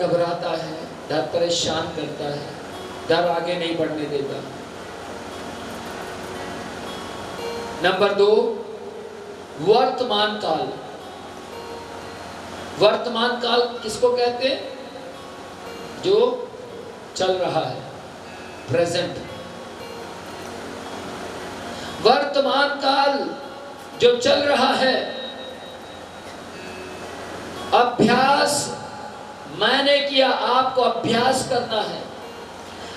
घबराता है, डर परेशान करता है, डर आगे नहीं बढ़ने देता। नंबर 2, वर्तमान काल। वर्तमान काल किसको कहते हैं? जो चल रहा है, प्रेजेंट। वर्तमान काल जो चल रहा है, अभ्यास मैंने किया, आपको अभ्यास करना है,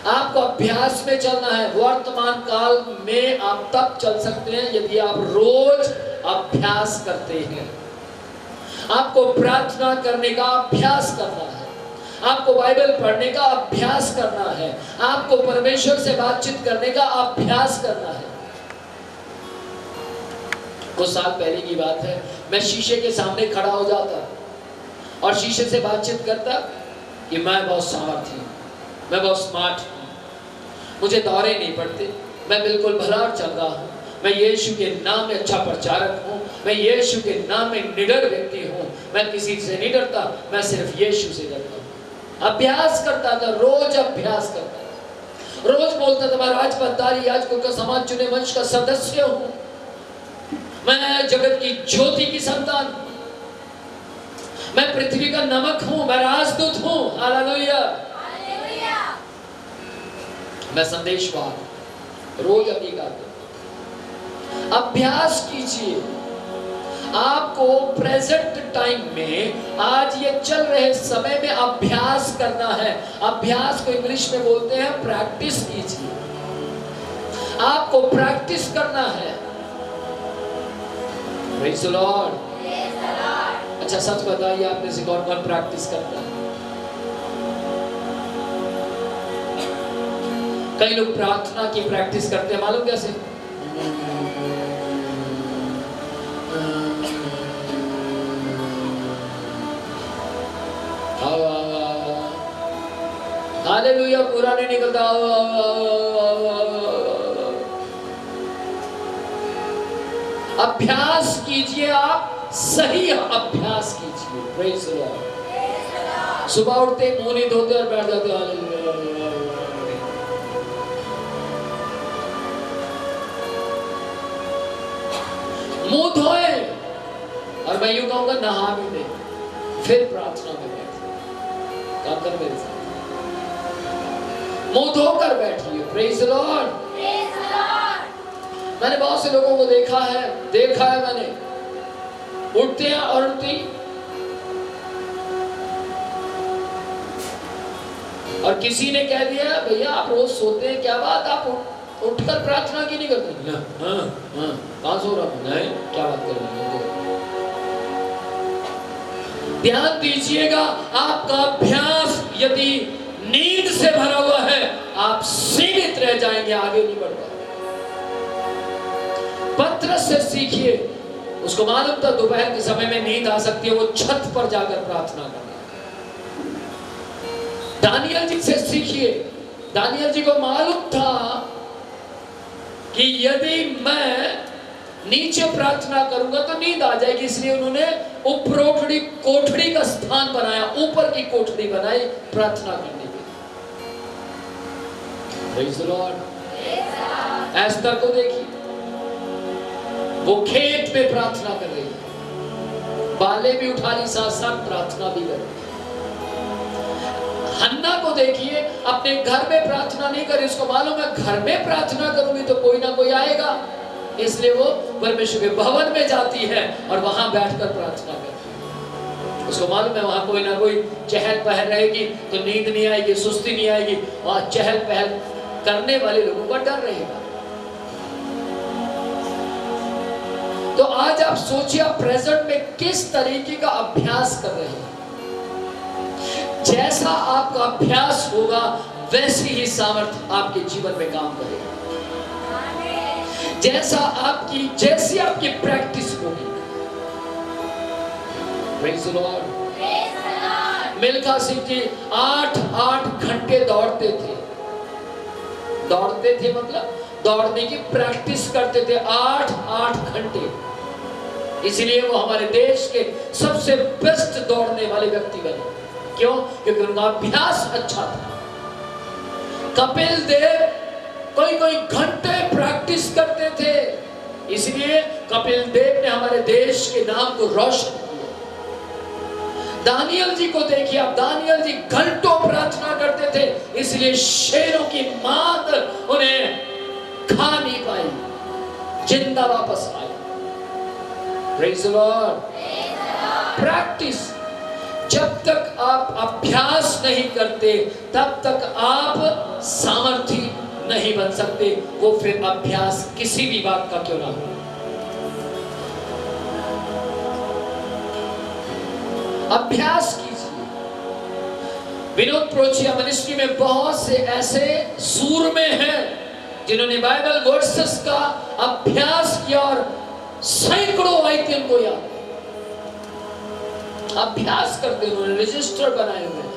आपको अभ्यास में चलना है। वर्तमान काल में आप तब चल सकते हैं यदि आप रोज अभ्यास करते हैं। आपको प्रार्थना करने का अभ्यास करना है, आपको बाइबल पढ़ने का अभ्यास करना है, आपको परमेश्वर से बातचीत करने का अभ्यास करना है। कुछ साल पहले की बात है, मैं शीशे के सामने खड़ा हो जाता और शीशे से बातचीत करता कि मैं बहुत सामर्थी हूँ, मैं बहुत स्मार्ट हूँ, मुझे दौरे नहीं पड़ते, मैं बिल्कुल भला और चंगा हूँ, मैं यीशु के नाम में अच्छा प्रचारक हूँ, मैं यीशु के नाम में निडर व्यक्ति हूँ, मैं किसी से नहीं डरता, मैं सिर्फ यीशु से डरता हूँ। अभ्यास करता था, रोज अभ्यास करता था, रोज बोलता था मैं राजपदारी याजकों का समाज चुने वंश का सदस्य हूँ, मैं जगत की ज्योति की संतान हूँ, मैं पृथ्वी का नमक हूँ, मैं राजदूत हूँ। हालेलुया, मैं संदेशवाहक, रोज अंगीकार करो, अभ्यास कीजिए। आपको प्रेजेंट टाइम में, आज ये चल रहे समय में अभ्यास करना है। अभ्यास को इंग्लिश में बोलते हैं प्रैक्टिस कीजिए, आपको प्रैक्टिस करना है। Praise the Lord. अच्छा सच बताइए, आप में से कौन कौन प्रैक्टिस करता है? कई लोग प्रार्थना की प्रैक्टिस करते हैं, मालूम कैसे? हालेलुया, पूरा नहीं निकलता। अभ्यास कीजिए, आप सही अभ्यास कीजिए। Praise the Lord. सुबह उठते मुंह नहीं धोते और बैठ जाते हालेलुया। मुंह धोए, और मैं यूं कहूंगा नहा भी ले, फिर प्रार्थना में बैठिए। काम कर मेरे साथ, मुंह धोकर बैठिए। Praise the Lord. मैंने बहुत से लोगों को देखा है मैंने, उठते हैं और उठती, और किसी ने कह दिया भैया आप रोज सोते हैं, क्या बात आप उठकर प्रार्थना क्यों नहीं करते? कहाँ सो रहा हूं? नहीं, क्या बात कर रहे हैं? ध्यान दीजिएगा, आपका अभ्यास यदि नींद से भरा हुआ है, आप सीमित रह जाएंगे, आगे नहीं बढ़ पाएंगे। पत्रस से सीखिए, उसको मालूम था दोपहर के समय में नींद आ सकती है, वो छत पर जाकर प्रार्थना करना। दानियल जी से सीखिए, दानियल जी को मालूम था कि यदि मैं नीचे प्रार्थना करूंगा तो नींद आ जाएगी, इसलिए उन्होंने उपरोठड़ी कोठड़ी का स्थान बनाया, ऊपर की कोठड़ी बनाई प्रार्थना करने के लिए। Praise the Lord. एस्तर को देखिए, वो खेत में प्रार्थना कर रही है, बाले भी उठा ली, साथ साथ प्रार्थना भी कर रही है। हन्ना को देखिए, अपने घर में प्रार्थना नहीं करी, उसको मालूम है घर में प्रार्थना करूंगी तो कोई ना कोई आएगा, इसलिए वो परमेश्वर के भवन में जाती है और वहां बैठकर प्रार्थना करती है। उसको मालूम है वहां कोई ना कोई चहल पहल रहेगी तो नींद नहीं आएगी, सुस्ती नहीं आएगी, वहां चहल पहल करने वाले लोगों का डर रहेगा। तो आज आप सोचिए, आप प्रेजेंट में किस तरीके का अभ्यास कर रहे हैं। जैसा आपका अभ्यास होगा वैसी ही सामर्थ्य आपके जीवन में काम करेगा। जैसी आपकी प्रैक्टिस होगी। Praise the lord. Milkha Singh ji 8-8 घंटे दौड़ते थे, मतलब दौड़ने की प्रैक्टिस करते थे 8-8 घंटे। इसलिए वो हमारे देश के सबसे बेस्ट दौड़ने वाले व्यक्ति बने। क्यों? क्योंकि उनका अभ्यास अच्छा था। कपिल देव कोई घंटे प्रैक्टिस करते थे, इसलिए कपिल देव ने हमारे देश के नाम को रोशन किया। दानियल जी को देखिए आप, दानियल जी घंटों प्रार्थना करते थे, इसलिए शेरों की मात उन्हें खा नहीं पाई, जिंदा वापस आए। Praise the Lord. प्रैक्टिस, जब तक आप अभ्यास नहीं करते तब तक आप सामर्थी नहीं बन सकते, वो फिर अभ्यास किसी भी बात का क्यों ना हो। अभ्यास कीजिए। विनोद प्रोचिया मिनिस्ट्री में बहुत से ऐसे सूरमे हैं जिन्होंने बाइबल वर्सेस का अभ्यास किया और सैकड़ों आयतें को याद, अभ्यास करते हैं, उन्होंने रजिस्टर बनाए हुए हैं।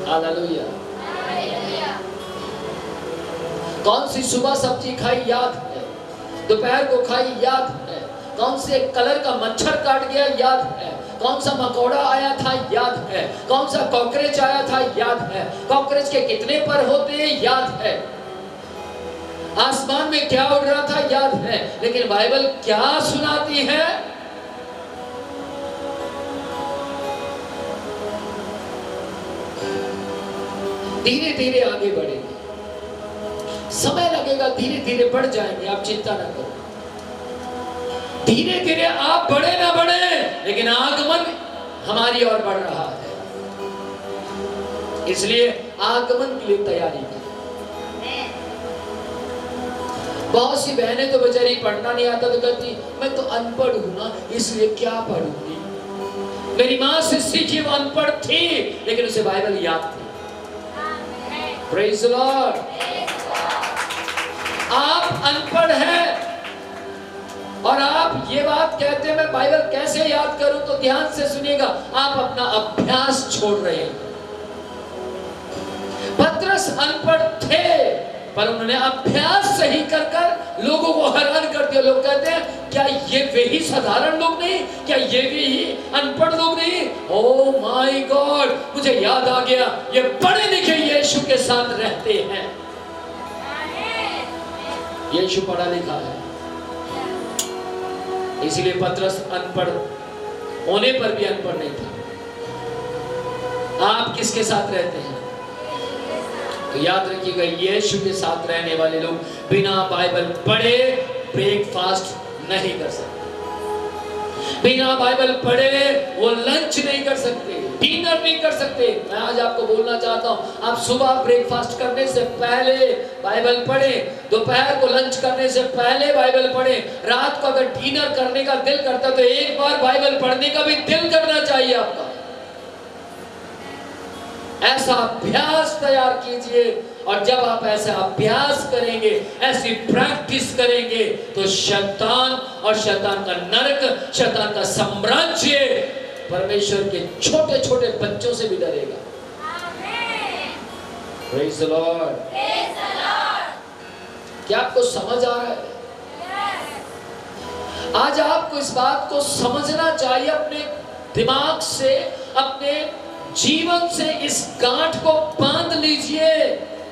हालेलुया। कौन सी सुबह सब्जी खाई याद है, दोपहर को खाई याद है, कौन से कलर का मच्छर काट गया याद है, कौन सा मकोड़ा आया था याद है, कौन सा कॉकरोच आया था याद है, कॉकरोच के कितने पर होते हैं याद है, आसमान में क्या उड़ रहा था याद है। लेकिन बाइबल क्या सुनाती है? धीरे धीरे आगे बढ़ेंगे, समय लगेगा, धीरे धीरे बढ़ जाएंगे, आप चिंता ना करो। धीरे धीरे आप बढ़े ना बढ़े, लेकिन आगमन हमारी ओर बढ़ रहा है, इसलिए आगमन के लिए तैयारी करें। बहुत सी बहनें तो बेचारी पढ़ना नहीं आता तो कहती मैं तो अनपढ़ हूं ना, इसलिए क्या पढ़ूंगी। मेरी माँ से सीखी, वो अनपढ़ थी लेकिन उसे बाइबल याद थी। Praise the Lord. आप अनपढ़ हैं और आप ये बात कहते हैं मैं बाइबल कैसे याद करूं, तो ध्यान से सुनिएगा, आप अपना अभ्यास छोड़ रहे हैं। पतरस अनपढ़ थे पर उन्होंने अभ्यास सही कर कर लोगों को हैरान कर दिया। लोग कहते हैं क्या ये वे ही साधारण लोग नहीं, क्या ये वे ही अनपढ़ लोग नहीं? ओह माय गॉड, मुझे याद आ गया, ये पढ़े लिखे यीशु के साथ रहते हैं। यीशु पढ़ा लिखा है, इसीलिए पतरस अनपढ़ होने पर भी अनपढ़ नहीं था। आप किसके साथ रहते हैं? तो याद रखिएगा, यीशु के साथ रहने वाले लोग बिना बाइबल पढ़े ब्रेकफास्ट नहीं कर सकते, बिना बाइबल पढ़े वो लंच नहीं कर सकते, डिनर नहीं कर सकते। मैं आज आपको बोलना चाहता हूँ, आप सुबह ब्रेकफास्ट करने से पहले बाइबल पढ़ें, दोपहर को लंच करने से पहले बाइबल पढ़ें, रात को अगर डिनर करने का दिल करता तो एक बार बाइबल पढ़ने का भी दिल करना चाहिए आपका। ऐसा अभ्यास तैयार कीजिए, और जब आप ऐसा अभ्यास करेंगे, ऐसी प्रैक्टिस करेंगे, तो शैतान और शैतान का नरक, शैतान का साम्राज्य परमेश्वर के छोटे छोटे बच्चों से भी डरेगा। Praise the Lord. क्या आपको समझ आ रहा है? आज आपको इस बात को समझना चाहिए, अपने दिमाग से, अपने जीवन से इस गांठ को बांध लीजिए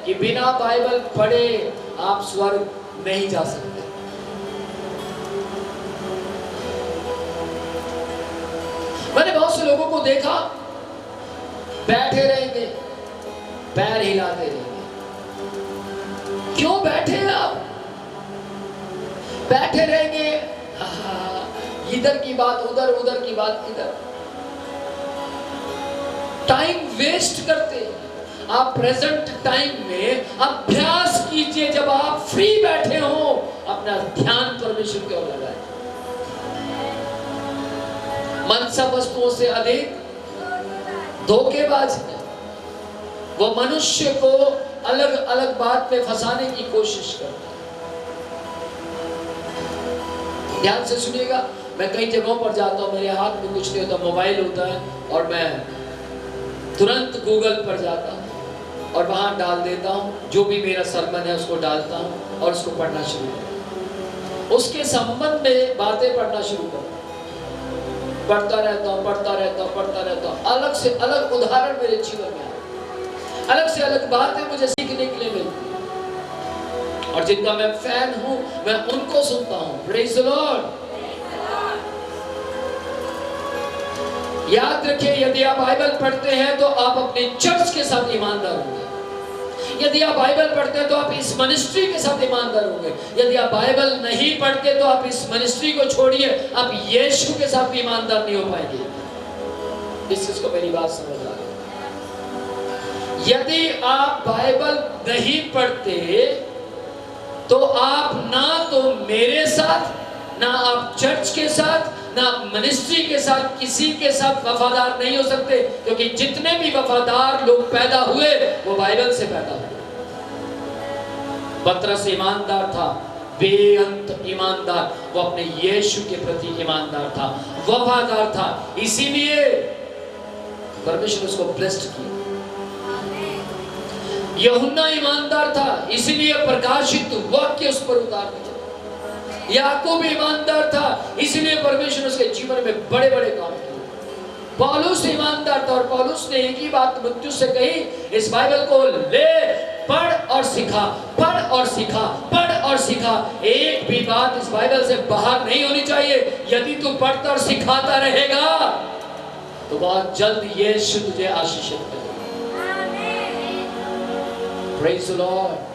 कि बिना बाइबल पढ़े आप स्वर्ग नहीं जा सकते। मैंने बहुत से लोगों को देखा, बैठे रहेंगे, पैर हिलाते रहेंगे। क्यों बैठे हैं आप? बैठे रहेंगे, इधर की बात उधर, उधर की बात इधर, टाइम वेस्ट करते। आप प्रेजेंट टाइम में अभ्यास कीजिए, जब आप फ्री बैठे हो अपना ध्यान परमेश्वर की ओर लगाएं। मन सब वस्तुओं से अधिक धोखेबाज है, वो मनुष्य को अलग अलग बात में फंसाने की कोशिश करता है। ध्यान से सुनिएगा, मैं कई जगहों पर जाता हूं, मेरे हाथ में कुछ नहीं होता, मोबाइल होता है, और मैं तुरंत गूगल पर जाता हूँ और वहाँ डाल देता हूँ, जो भी मेरा सरमन है उसको डालता हूँ और उसको पढ़ना शुरू करता हूँ, उसके संबंध में बातें पढ़ना शुरू करता हूँ। पढ़ता रहता हूँ। अलग से अलग उदाहरण मेरे जीवन में आए, अलग से अलग बातें मुझे सीखने के लिए मिलती हैं, और जिनका मैं फैन हूँ मैं उनको सुनता हूँ। Praise the Lord. याद रखिए, यदि आप बाइबल पढ़ते हैं तो आप अपने चर्च के साथ ईमानदार होंगे। यदि आप बाइबल पढ़ते हैं तो आप इस मिनिस्ट्री के साथ ईमानदार होंगे। यदि आप बाइबल नहीं पढ़ते तो आप इस मिनिस्ट्री को छोड़िए, आप यीशु के साथ भी ईमानदार नहीं हो पाएंगे। इस चीज को मेरी बात समझ आ गई। यदि आप बाइबल नहीं पढ़ते तो आप ना तो मेरे साथ, ना आप चर्च के साथ, ना मिनिस्ट्री के साथ, किसी के साथ वफादार नहीं हो सकते, क्योंकि जितने भी वफादार लोग पैदा हुए वो बाइबल से पैदा हुए। पतरस ईमानदार था, बेअंत ईमानदार, वो अपने यीशु के प्रति ईमानदार था, वफादार था, इसीलिए परमेश्वर उसको ब्लेस्ड किया। यूहन्ना ईमानदार था, इसीलिए प्रकाशित वाक्य उस पर उतार दिया। याकूब ईमानदार था, इसलिए परमेश्वर उसके जीवन में बड़े बड़े काम किए। पौलुस ईमानदार था, और पौलुस ने एक ही बात मत्ती से कही, इस बाइबल को ले, पढ़ और सिखा, पढ़ और सिखा, पढ़ और सिखा। एक भी बात इस बाइबल से बाहर नहीं होनी चाहिए। यदि तू पढ़ता और सिखाता रहेगा तो बहुत जल्द यीशु तुझे आशीषित करेगा। Praise the Lord.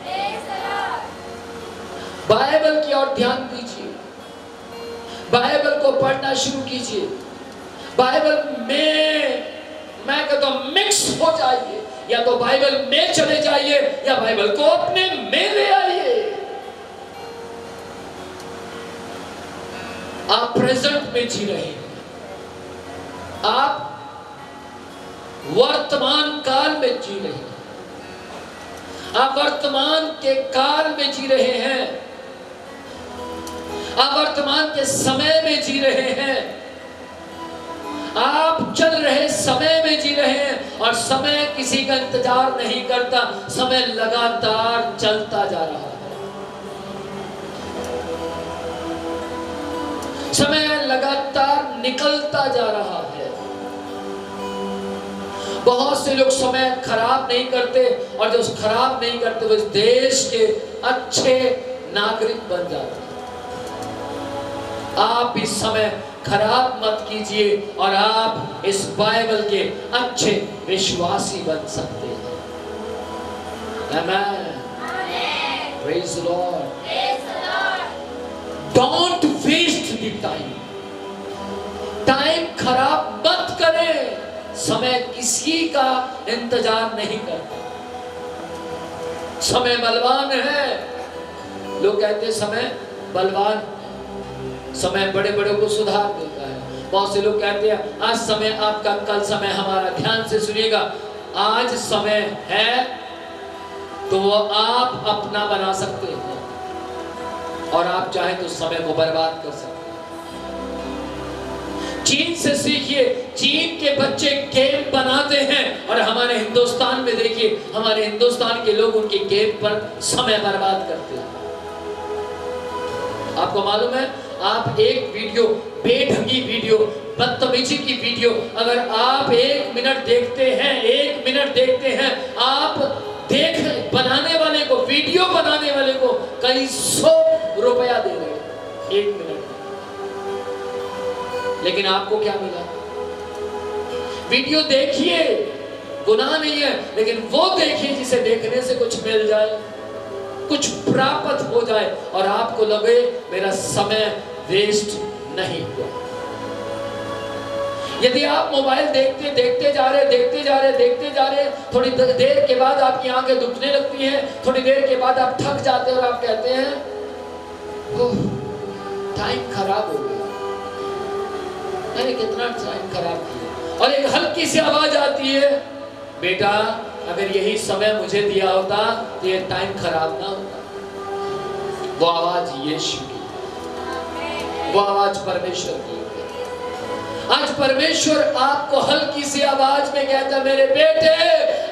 बाइबल की ओर ध्यान दीजिए, बाइबल को पढ़ना शुरू कीजिए। बाइबल में मैं कहता हूं मिक्स हो जाइए, या तो बाइबल में चले जाइए या बाइबल को अपने में ले आइए। आप प्रेजेंट में जी रहे हैं, आप वर्तमान काल में जी रहे हैं, आप वर्तमान के काल में जी रहे हैं, आप वर्तमान के समय में जी रहे हैं, आप चल रहे समय में जी रहे हैं, और समय किसी का इंतजार नहीं करता, समय लगातार चलता जा रहा है। समय लगातार निकलता जा रहा है। बहुत से लोग समय खराब नहीं करते, और जो खराब नहीं करते वो इस देश के अच्छे नागरिक बन जाते हैं। आप इस समय खराब मत कीजिए, और आप इस बाइबल के अच्छे विश्वासी बन सकते हैं। Amen. Praise the lord. Don't waste the time. Time खराब मत करें। समय किसी का इंतजार नहीं करता। समय बलवान है। लोग कहते हैं समय बलवान, समय बड़े बड़े को सुधार देता है। बहुत से लोग कहते हैं आज समय आपका, कल समय हमारा। ध्यान से सुनिएगा, आज समय है तो वो आप अपना बना सकते हैं, और आप चाहे तो समय को बर्बाद कर सकते हैं। चीन से सीखिए, चीन के बच्चे गेम बनाते हैं, और हमारे हिंदुस्तान में देखिए, हमारे हिंदुस्तान के लोग उनके गेम पर समय बर्बाद करते हैं। आपको मालूम है, आप एक वीडियो, बेढंगी वीडियो, बदतमीजी की वीडियो अगर आप 1 मिनट देखते हैं, 1 मिनट देखते हैं, आप बनाने वाले को, वीडियो बनाने वाले को कई 100 रुपया दे रहे हैं 1 मिनट। लेकिन आपको क्या मिला? वीडियो देखिए, गुनाह नहीं है, लेकिन वो देखिए जिसे देखने से कुछ मिल जाए, कुछ प्राप्त हो जाए, और आपको लगे मेरा समय वेस्ट नहीं हुआ। यदि आप मोबाइल देखते जा रहे, थोड़ी देर के बाद आपकी आंखें दुखने लगती हैं, थोड़ी देर के बाद आप थक जाते हैं, और आप कहते हैं टाइम खराब हो गया, मैंने कितना टाइम खराब किया। और एक हल्की सी आवाज आती है, बेटा अगर यही समय मुझे दिया होता तो ये टाइम खराब ना होता। वो आवाज यीशु की, वो आवाज परमेश्वर की। आज परमेश्वर आपको हल्की सी आवाज में कहता, मेरे बेटे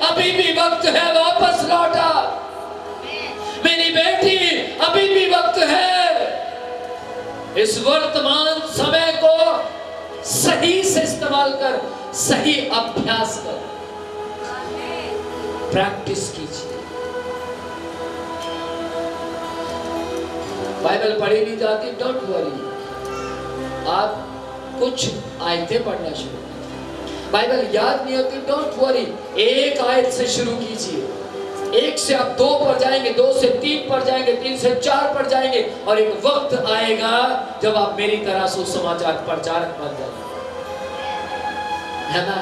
अभी भी वक्त है, वापस लौटा। मेरी बेटी अभी भी वक्त है। इस वर्तमान समय को सही से इस्तेमाल कर, सही अभ्यास कर, प्रैक्टिस कीजिए। बाइबल पढ़ी नहीं जाती, डोंट वरी, आप कुछ आयतें पढ़ना शुरू कीजिए। बाइबल याद नहीं होती, डोंट वरी, एक आयत से शुरू कीजिए। 1 से आप 2 पर जाएंगे, 2 से 3 पर जाएंगे, 3 से 4 पर जाएंगे, और एक वक्त आएगा जब आप मेरी तरह सुसमाचार प्रचारक बन जाएंगे। है ना?